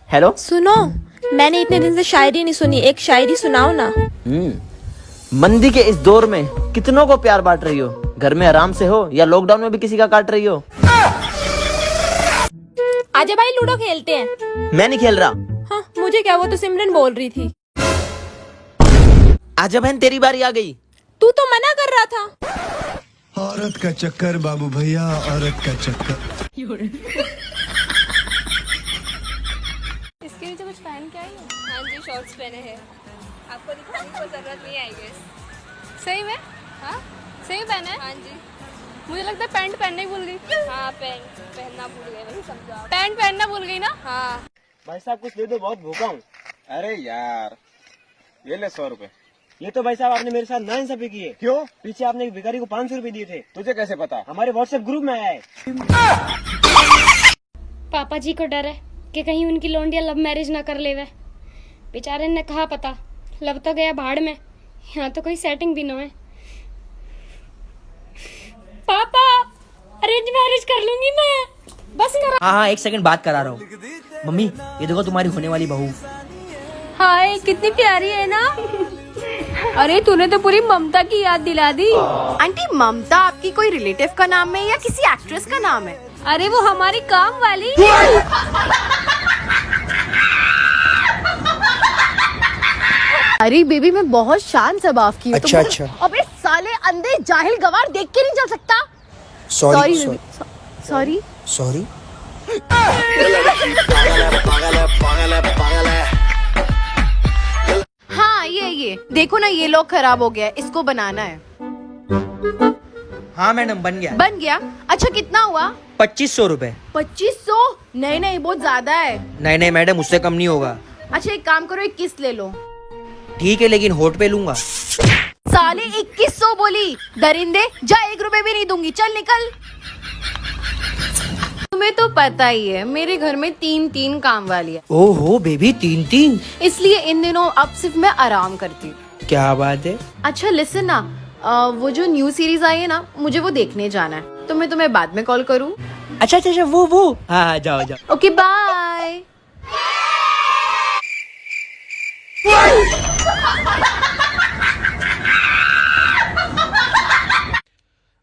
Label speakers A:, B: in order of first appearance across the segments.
A: Hello.
B: सुनो, मैंने इतने दिन से शायरी नहीं सुनी, एक शायरी सुनाओ ना।
A: मंदी के इस दौर में कितनों को प्यार बांट रही हो, घर में आराम से हो या लॉकडाउन में भी किसी का काट रही हो।
B: आजा भाई लूडो खेलते हैं।
A: मैं नहीं खेल रहा।
B: हाँ मुझे क्या, वो तो सिमरन बोल रही थी।
A: आजा बहन तेरी बारी आ गई।
B: तू तो मना कर रहा था।
C: औरत का चक्कर बाबू भैया, औरत का चक्कर।
D: इसके नीचे कुछ पहन के आई है? हाँ जी, शॉर्ट्स पहने हैं। आपको दिखाने की जरूरत नहीं आई गेस। सही में? हाँ सही पहने हैं? हाँ जी। मुझे लगता है पैंट पहनना ही भूल गई। हाँ पैंट पहनना भूल गए, वही समझा। पैंट पहनना भूल गई ना? हाँ।
E: भाई साहब कुछ दे दो, बहुत भूखा हूँ। अरे यार ये ले 100 रुपए। ये तो भाई साहब आपने मेरे साथ नाइंसाफी की है। क्यों? पीछे आपने एक भिखारी को 500 रुपए दिए थे। तुझे कैसे पता? हमारे व्हाट्सएप ग्रुप में आया है।
D: पापा जी को डर है कि कहीं उनकी लौंडिया लव मैरिज ना कर लेवे। बेचारे ने कहा पता, लव तो गया भाड़ में, यहाँ तो कोई सेटिंग भी ना है। पापा अरेंज मैरिज कर लूंगी मैं, बस करा।
A: हाँ, एक सेकंड बात करा रहा हूँ। मम्मी ये देखो तुम्हारी होने वाली बहू।
B: हाय कितनी प्यारी है ना। अरे तूने तो पूरी ममता की याद दिला दी।
F: आंटी ममता आपकी कोई रिलेटिव का नाम है या किसी एक्ट्रेस का नाम है?
B: अरे वो हमारी काम वाली।
F: अरे बेबी मैं बहुत शांत स्वभाव की हूँ।
G: अच्छा अच्छा।
F: अबे साले अंधे जाहिल गवार देख के नहीं चल सकता।
G: Sorry
F: sorry.
G: सॉरी।
F: हाँ ये देखो ना, ये लॉक खराब हो गया है, इसको बनाना है।
A: हाँ मैडम बन गया।
F: बन गया? अच्छा कितना हुआ?
A: 2500 रुपए।
F: 2500? नहीं बहुत ज्यादा है।
A: नहीं मैडम उससे कम नहीं होगा।
F: अच्छा एक काम करो, एक किस्त ले लो।
A: ठीक है लेकिन होट पे लूंगा।
F: साले 2100 बोली, दरिंदे जा, 1 रुपए भी नहीं दूंगी, चल निकल। तुम्हें तो पता ही है मेरे घर में 3 काम वाली है।
G: ओहो बेबी 3,
F: इसलिए इन दिनों अब सिर्फ मैं आराम करती हूँ।
G: क्या बात है।
F: अच्छा लिसन ना, वो जो न्यू सीरीज आई है ना, मुझे वो देखने जाना है, तो मैं तुम्हें बाद में कॉल करूँ?
G: अच्छा वो हाँ जाओ।
F: Okay bye.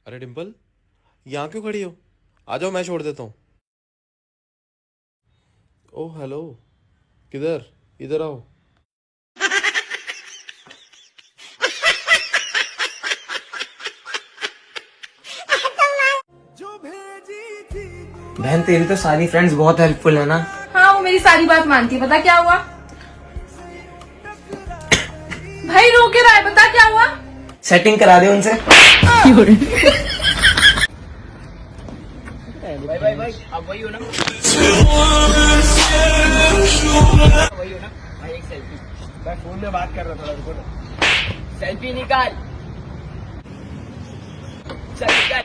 H: अरे डिम्पल, यहाँ क्यों खड़ी हो? आ जाओ मैं छोड़ देता हूँ। ओह हेलो, किधर? इधर आओ।
A: बहन तेरी तो सारी फ्रेंड्स बहुत हेल्पफुल है ना।
B: हाँ वो मेरी सारी बात मानती है। पता क्या हुआ भाई, रो के रहा है, बता क्या हुआ।
A: सेटिंग करा दे उनसे। भाई आप वही हो ना? वही हो ना भाई? एक सेल्फी। मैं फोन में बात कर रहा था, रुको ना। सेल्फी निकाल। चल निकाल।